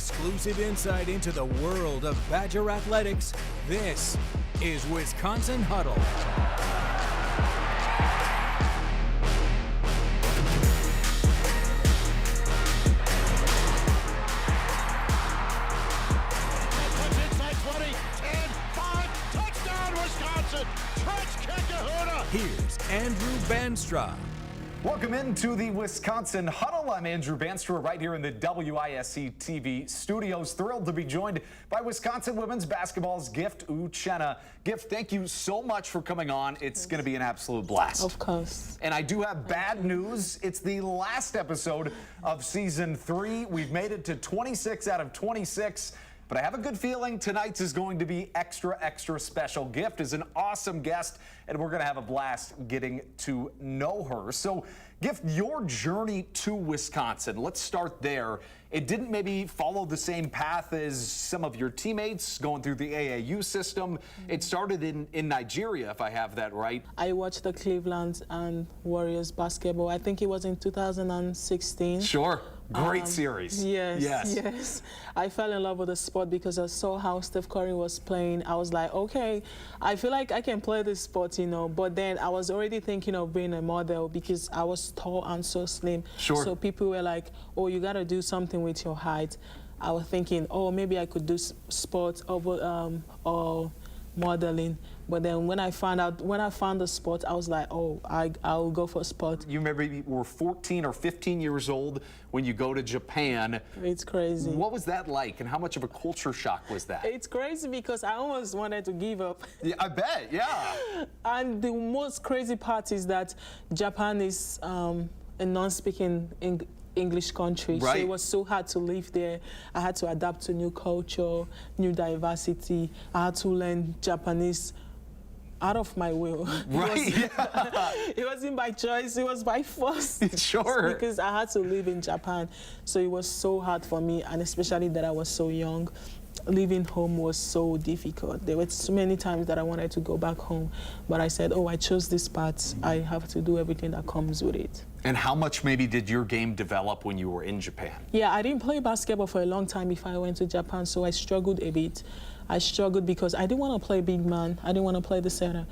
exclusive insight into the world of Badger athletics, this is Wisconsin Huddle. Here's Andrew Banstra. Welcome into the Wisconsin Huddle. I'm Andrew Banstra right here in the WISC TV studios. Thrilled to be joined by Wisconsin women's basketball's Gift Uchenna. Gift, thank you so much for coming on. It's going to be an absolute blast. Of course. And I do have bad news. It's the last episode of season 3. We've made it to 26 out of 26. But I have a good feeling tonight's is going to be extra special. Gift is an awesome guest, and we're going to have a blast getting to know her. So, Gift, your journey to Wisconsin, let's start there. It didn't maybe follow the same path as some of your teammates going through the AAU system. It started in Nigeria, if I have that right. I watched the Cleveland and Warriors basketball. I think it was in 2016. Sure. Great series. Yes. I fell in love with the sport because I saw how Steph Curry was playing. I was like, okay, I feel like I can play this sport, you know. But then I was already thinking of being a model because I was tall and so slim. Sure. So people were like, oh, you got to do something with your height. I was thinking, oh, maybe I could do sports or modeling. But then when I found the sport, I was like, oh, I'll go for sport. You maybe were 14 or 15 years old when you go to Japan. It's crazy. What was that like, and how much of a culture shock was that? It's crazy because I almost wanted to give up. Yeah, I bet, yeah. And the most crazy part is that Japan is a non-speaking English country, right. So it was so hard to live there. I had to adapt to new culture, new diversity. I had to learn Japanese out of my will. Right. It wasn't by choice, it was by force. Sure. Because I had to live in Japan. So it was so hard for me, and especially that I was so young. Leaving home was so difficult. There were so many times that I wanted to go back home, but I said, oh, I chose this path. I have to do everything that comes with it. And how much maybe did your game develop when you were in Japan? Yeah, I didn't play basketball for a long time before I went to Japan, so I struggled a bit. I struggled because I didn't want to play big man. I didn't want to play the center.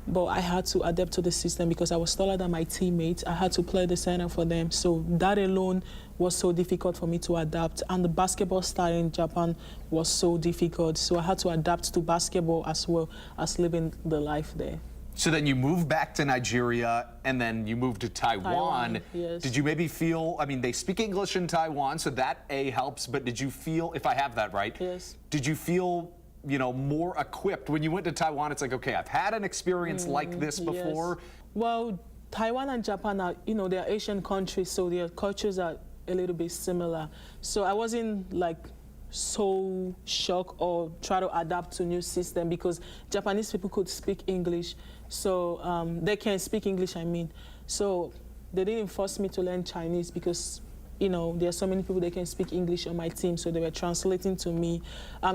But I had to adapt to the system because I was taller than my teammates. I had to play the center for them. So that alone was so difficult for me to adapt. And the basketball style in Japan was so difficult. So I had to adapt to basketball as well as living the life there. So then you moved back to Nigeria, and then you moved to Taiwan. Yes. Did you maybe feel, I mean, they speak English in Taiwan, so that helps, but did you feel, if I have that right, yes, did you feel, you know, more equipped when you went to Taiwan? It's like, okay, I've had an experience like this before. Yes. Well, Taiwan and Japan are, you know, they're Asian countries, so their cultures are a little bit similar. So I wasn't like so shocked or try to adapt to new system because Japanese people could speak English, so they can speak English, I mean. So they didn't force me to learn Chinese because, you know, there are so many people that can speak English on my team, so they were translating to me.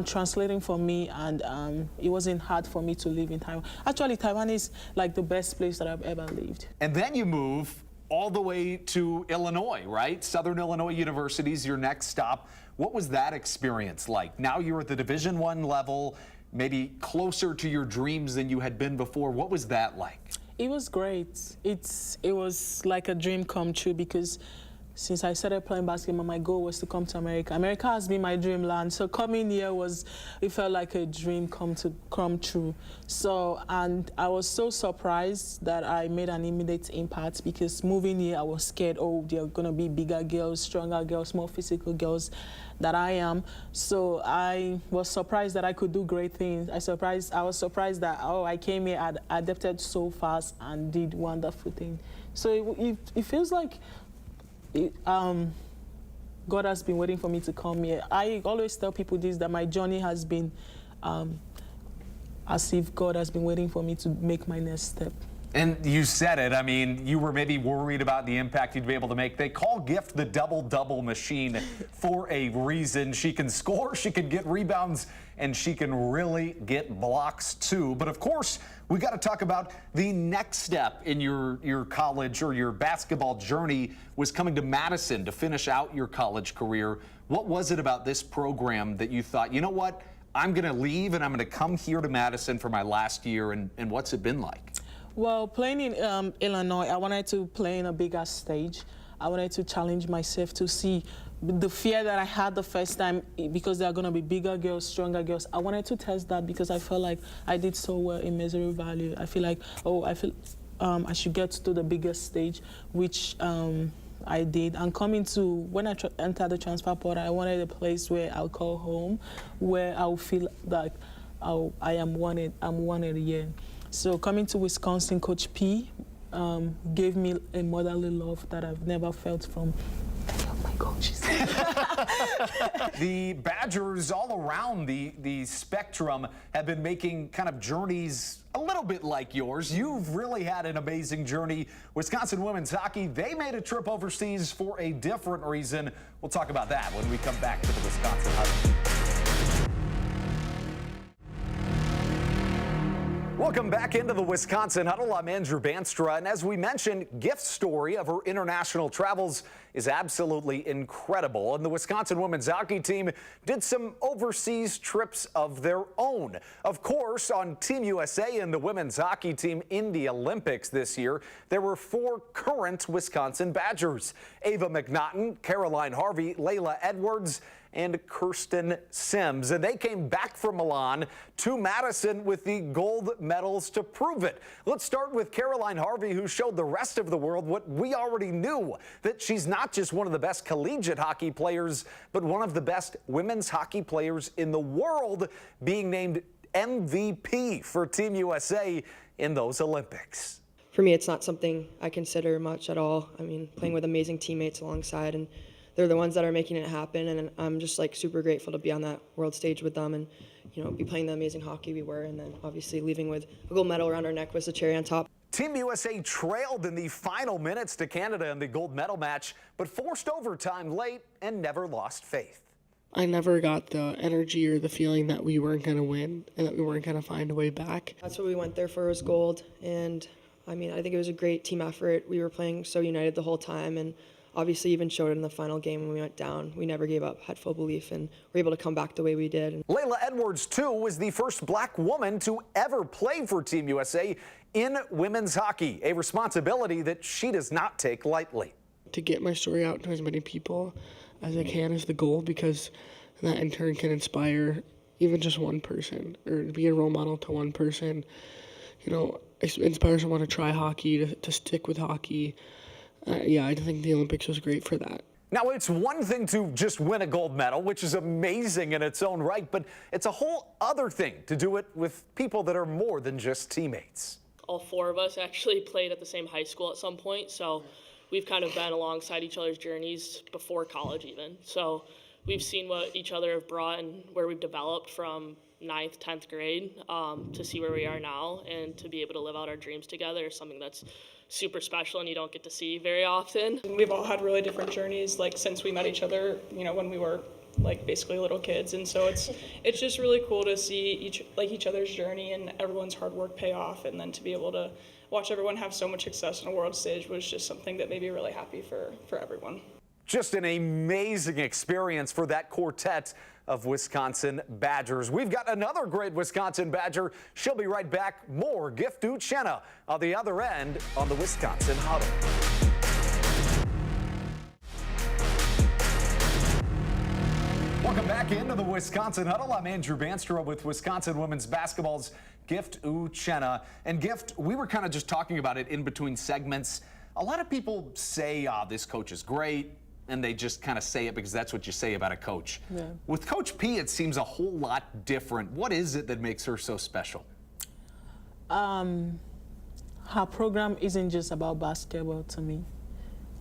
Translating for me, and it wasn't hard for me to live in Taiwan. Actually, Taiwan is like the best place that I've ever lived. And then you move all the way to Illinois, right? Southern Illinois University is your next stop. What was that experience like? Now you're at the Division I level, maybe closer to your dreams than you had been before. What was that like? It was great. It was like a dream come true because since I started playing basketball, my goal was to come to America. America has been my dreamland, so coming here it felt like a dream come true. So, and I was so surprised that I made an immediate impact because moving here, I was scared, oh, there are gonna be bigger girls, stronger girls, more physical girls that I am. So I was surprised that I could do great things. I was surprised that, oh, I came here, I adapted so fast and did wonderful things. So it feels like God has been waiting for me to come here. I always tell people this, that my journey has been as if God has been waiting for me to make my next step. And you said it. I mean, you were maybe worried about the impact you'd be able to make. They call Gift the double-double machine for a reason. She can score, she can get rebounds, and she can really get blocks too. But of course, we got to talk about the next step in your college or your basketball journey was coming to Madison to finish out your college career. What was it about this program that you thought, you know what, I'm going to leave and I'm going to come here to Madison for my last year, and what's it been like? Well, playing in Illinois, I wanted to play in a bigger stage. I wanted to challenge myself to see the fear that I had the first time, because there are going to be bigger girls, stronger girls. I wanted to test that because I felt like I did so well in Missouri Valley. I feel like, I should get to the biggest stage, which I did. And coming to, when I entered the transfer portal, I wanted a place where I'll call home, where I'll feel like I am wanted. I'm wanted here. So coming to Wisconsin, Coach P gave me a motherly love that I've never felt from my coaches. The Badgers all around the spectrum have been making kind of journeys a little bit like yours. You've really had an amazing journey. Wisconsin women's hockey, they made a trip overseas for a different reason. We'll talk about that when we come back to the Wisconsin Huddle. Welcome back into the Wisconsin Huddle. I'm Andrew Banstra, and as we mentioned, Gift's story of her international travels is absolutely incredible. And the Wisconsin women's hockey team did some overseas trips of their own. Of course, on Team USA and the women's hockey team in the Olympics this year, there were 4 current Wisconsin Badgers: Ava McNaughton, Caroline Harvey, Layla Edwards, and Kirsten Sims. And they came back from Milan to Madison with the gold medals to prove it. Let's start with Caroline Harvey, who showed the rest of the world what we already knew, that she's not just one of the best collegiate hockey players, but one of the best women's hockey players in the world, being named MVP for Team USA in those Olympics. For me, it's not something I consider much at all. I mean, playing with amazing teammates alongside, and they're the ones that are making it happen, and I'm just like super grateful to be on that world stage with them and, you know, be playing the amazing hockey we were, and then obviously leaving with a gold medal around our neck was the cherry on top. Team USA trailed in the final minutes to Canada in the gold medal match, but forced overtime late and never lost faith. I never got the energy or the feeling that we weren't going to win and that we weren't going to find a way back. That's what we went there for, was gold, and I mean, I think it was a great team effort. We were playing so united the whole time, and obviously even showed it in the final game when we went down. We never gave up, had full belief, and were able to come back the way we did. Layla Edwards, too, was the first black woman to ever play for Team USA in women's hockey, a responsibility that she does not take lightly. To get my story out to as many people as I can is the goal, because that in turn can inspire even just one person, or be a role model to one person. You know, inspire someone to try hockey, to stick with hockey. Yeah, I think the Olympics was great for that. Now, it's one thing to just win a gold medal, which is amazing in its own right, but it's a whole other thing to do it with people that are more than just teammates. All 4 of us actually played at the same high school at some point, so we've kind of been alongside each other's journeys before college even. So we've seen what each other have brought and where we've developed from 9th, 10th grade to see where we are now, and to be able to live out our dreams together is something that's super special and you don't get to see very often. We've all had really different journeys, like since we met each other, you know, when we were like basically little kids, and so it's just really cool to see each other's journey and everyone's hard work pay off, and then to be able to watch everyone have so much success on a world stage was just something that made me really happy for everyone. Just an amazing experience for that quartet of Wisconsin Badgers. We've got another great Wisconsin Badger. She'll be right back. More Gift Uchenna on the other end on the Wisconsin Huddle. Welcome back into the Wisconsin Huddle. I'm Andrew Banstra with Wisconsin women's basketball's Gift Uchenna. And Gift, we were kind of just talking about it in between segments. A lot of people say, this coach is great, and they just kind of say it because that's what you say about a coach. Yeah. With Coach P, it seems a whole lot different. What is it that makes her so special? Her program isn't just about basketball to me.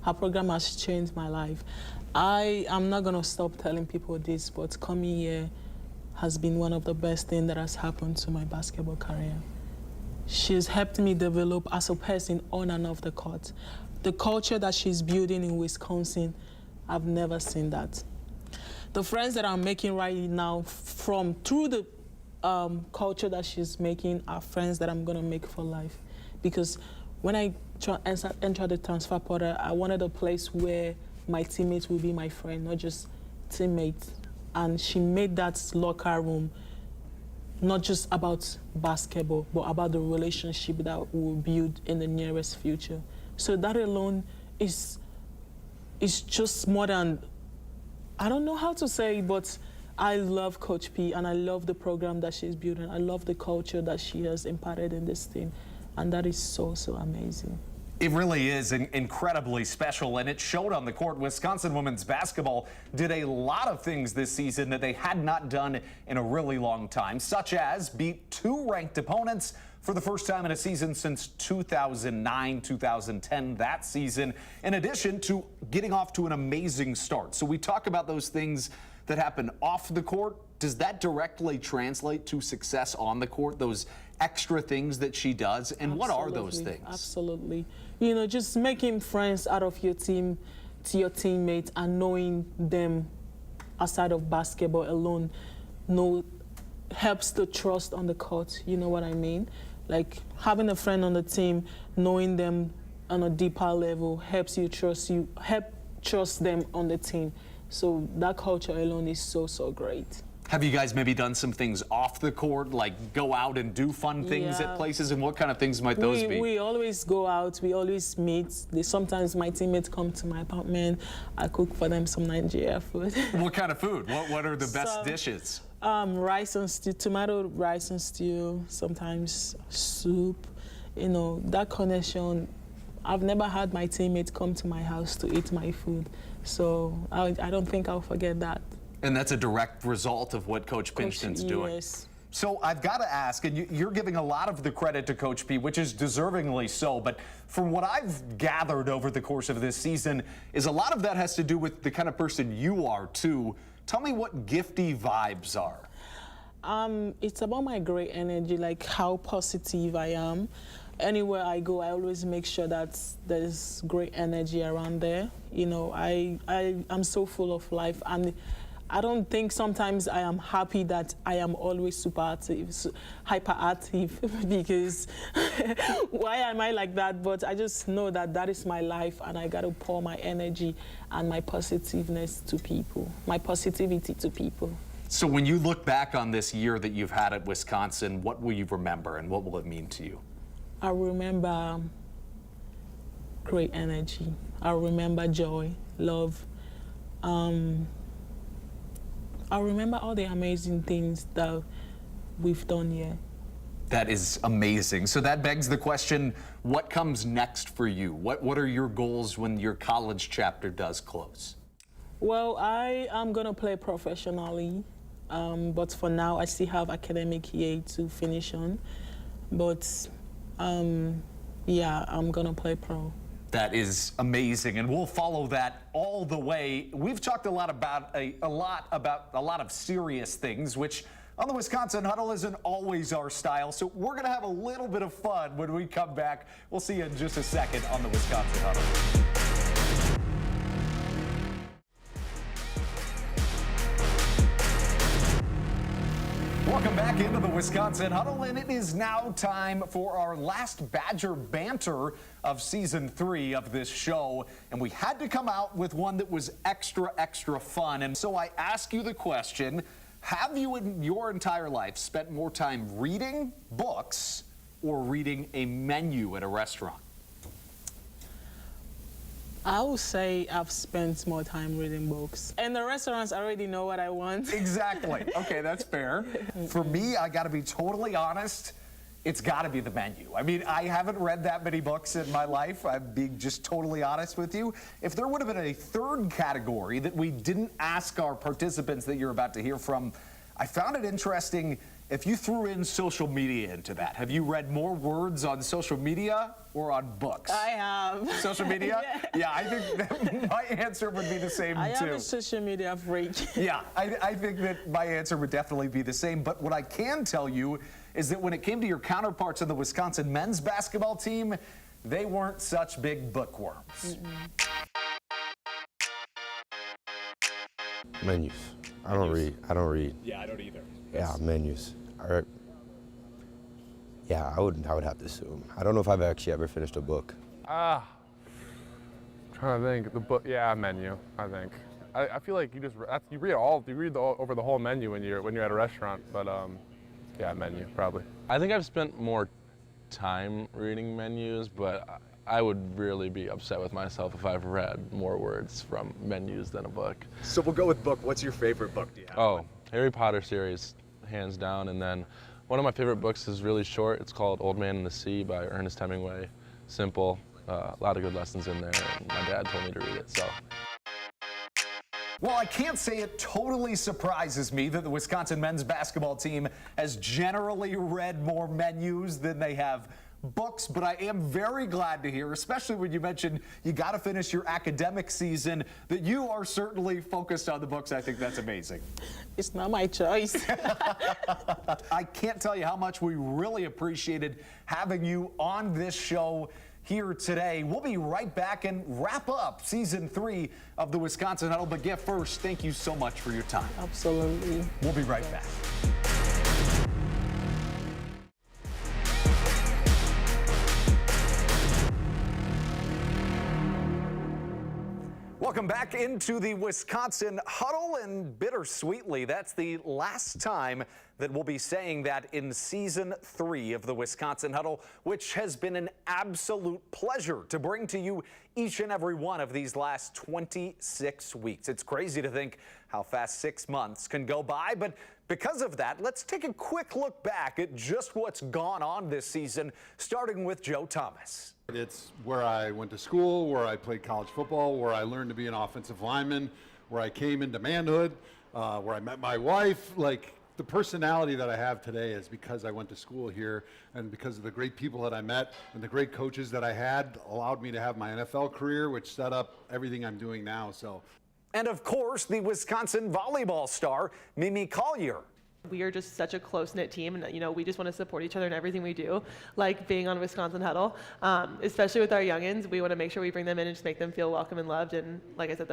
Her program has changed my life. I'm not going to stop telling people this, but coming here has been one of the best things that has happened to my basketball career. she's helped me develop as a person on and off the court. The culture that she's building in Wisconsin, I've never seen that. The friends that I'm making right now through the culture that she's making are friends that I'm gonna make for life. Because when I enter the transfer portal, I wanted a place where my teammates will be my friend, not just teammates. And she made that locker room not just about basketball, but about the relationship that we'll build in the nearest future. So that alone is just more than, I don't know how to say, but I love Coach P and I love the program that she's building. I love the culture that she has imparted in this team. And that is so, so amazing. It really is incredibly special, and it showed on the court. Wisconsin women's basketball did a lot of things this season that they had not done in a really long time, such as beat 2 ranked opponents for the first time in a season since 2009, 2010, that season, in addition to getting off to an amazing start. So we talk about those things that happen off the court. Does that directly translate to success on the court, those extra things that she does? And what are those things? Absolutely. You know, just making friends out of your team to your teammates and knowing them outside of basketball alone helps the trust on the court. You know what I mean? Like having a friend on the team, knowing them on a deeper level helps you trust them on the team. So that culture alone is so, so great. Have you guys maybe done some things off the court, like go out and do fun things at places, and what kind of things might those be? We always go out, we always meet. Sometimes my teammates come to my apartment, I cook for them some Nigerian food. What kind of food? What are the best dishes? Rice and stew, tomato rice and stew, sometimes soup. You know, that connection, I've never had my teammates come to my house to eat my food, so I don't think I'll forget that. And that's a direct result of what Coach Pinchton's doing. Yes. So I've got to ask, and you're giving a lot of the credit to Coach P, which is deservingly so, but from what I've gathered over the course of this season, is a lot of that has to do with the kind of person you are too. Tell me what Gifty vibes are. It's about my great energy, like how positive I am. Anywhere I go, I always make sure that there's great energy around there. You know, I'm so full of life, and I don't think sometimes I am happy that I am always hyperactive, because why am I like that? But I just know that that is my life, and I got to pour my energy and my positiveness to people, my positivity to people. So when you look back on this year that you've had at Wisconsin, what will you remember, and what will it mean to you? I remember great energy. I remember joy, love. I remember all the amazing things that we've done here. That is amazing. So that begs the question, what comes next for you? What are your goals when your college chapter does close? Well, I am going to play professionally, but for now I still have academic year to finish on. But yeah, I'm going to play pro. That is amazing, and we'll follow that all the way. We've talked a lot about a lot of serious things, which on the Wisconsin Huddle isn't always our style. So we're going to have a little bit of fun when we come back. We'll see you in just a second on the Wisconsin Huddle. Welcome back into the Wisconsin Huddle, and it is now time for our last Badger banter of season 3 of this show, and we had to come out with one that was extra fun. And so I ask you the question, have you in your entire life spent more time reading books or reading a menu at a restaurant? I would say I've spent more time reading books. And the restaurants already know what I want. Exactly. Okay, that's fair. For me, I got to be totally honest, it's got to be the menu. I mean, I haven't read that many books in my life. I'm being just totally honest with you. If there would have been a third category that we didn't ask our participants that you're about to hear from, I found it interesting if you threw in social media into that. Have you read more words on social media or on books? I have. Social media? Yeah, I think that my answer would be the same, I too. am a social media freak. Yeah, I think that my answer would definitely be the same. But what I can tell you is that when it came to your counterparts on the Wisconsin men's basketball team, they weren't such big bookworms. Menus. I don't read. Yeah, I don't either. Yeah, menus. All right. Yeah, I would have to assume. I don't know if I've actually ever finished a book. Trying to think. The book, yeah, menu. I think. I feel like you read over the whole menu when you're at a restaurant. But yeah, menu probably. I think I've spent more time reading menus, but I would really be upset with myself if I've read more words from menus than a book. So we'll go with book. What's your favorite book? Do you have one? Harry Potter series, hands down. And then one of my favorite books is really short. It's called Old Man and the Sea by Ernest Hemingway. Simple, a lot of good lessons in there, and my dad told me to read it, so. Well, I can't say it totally surprises me that the Wisconsin men's basketball team has generally read more menus than they have books, but I am very glad to hear, especially when you mentioned you got to finish your academic season, that you are certainly focused on the books. I think that's amazing. It's not my choice. I can't tell you how much we really appreciated having you on this show here today. We'll be right back and wrap up season 3 of the Wisconsin Huddle. But Gift, first, thank you so much for your time. Absolutely. We'll be right back. Welcome back into the Wisconsin Huddle, and bittersweetly, that's the last time that we'll be saying that in season 3 of the Wisconsin Huddle, which has been an absolute pleasure to bring to you each and every one of these last 26 weeks. It's crazy to think how fast 6 months can go by, but because of that, let's take a quick look back at just what's gone on this season, starting with Joe Thomas. It's where I went to school, where I played college football, where I learned to be an offensive lineman, where I came into manhood, where I met my wife. Like, the personality that I have today is because I went to school here, and because of the great people that I met and the great coaches that I had allowed me to have my NFL career, which set up everything I'm doing now. So. And of course, the Wisconsin volleyball star, Mimi Collier. We are just such a close-knit team, and we just want to support each other in everything we do, like being on Wisconsin Huddle. Especially with our youngins, we want to make sure we bring them in and just make them feel welcome and loved. And like I said,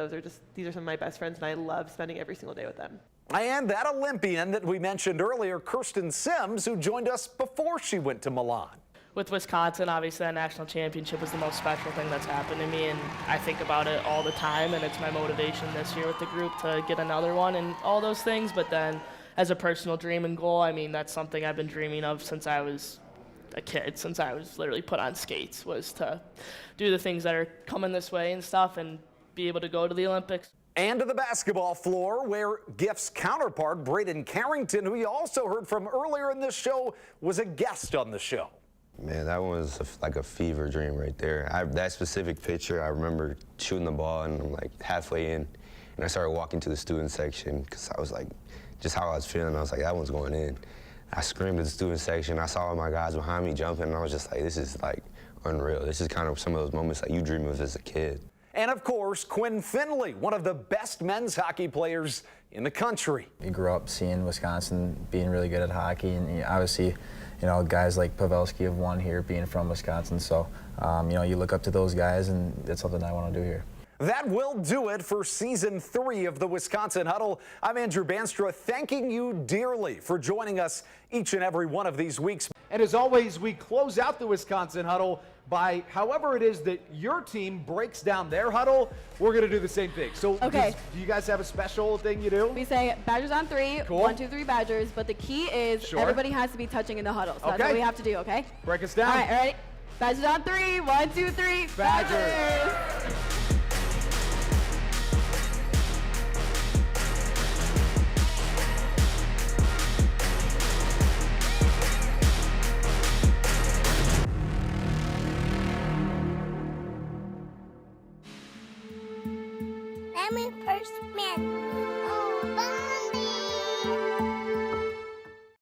these are some of my best friends, and I love spending every single day with them. And that Olympian that we mentioned earlier, Kirsten Sims, who joined us before she went to Milan. With Wisconsin, obviously that national championship was the most special thing that's happened to me, and I think about it all the time, and it's my motivation this year with the group to get another one and all those things. But then as a personal dream and goal, I mean, that's something I've been dreaming of since I was a kid, since I was literally put on skates, was to do the things that are coming this way and stuff and be able to go to the Olympics. And to the basketball floor, where Gift's counterpart, Braden Carrington, who you also heard from earlier in this show, was a guest on the show. Man, that one was like a fever dream right there. That specific picture, I remember shooting the ball and I'm like halfway in, and I started walking to the student section because I was like, just how I was feeling, I was like, that one's going in. I screamed at the student section. I saw all my guys behind me jumping, and I was just like, this is like unreal. This is kind of some of those moments that you dream of as a kid. And of course, Quinn Finley, one of the best men's hockey players in the country. You grew up seeing Wisconsin being really good at hockey, and obviously, guys like Pavelski have won here being from Wisconsin. So, you look up to those guys, and it's something I want to do here. That will do it for season 3 of the Wisconsin Huddle. I'm Andrew Banstra, thanking you dearly for joining us each and every one of these weeks. And as always, we close out the Wisconsin Huddle by however it is that your team breaks down their huddle. We're going to do the same thing. So okay. Do you guys have a special thing you do? We say Badgers on 3, cool. 1, 2, 3 Badgers, but the key is everybody has to be touching in the huddle. So that's what we have to do, okay? Break us down. All right, ready? Badgers on 3, 1, 2, 3, Badgers. I'm a first man.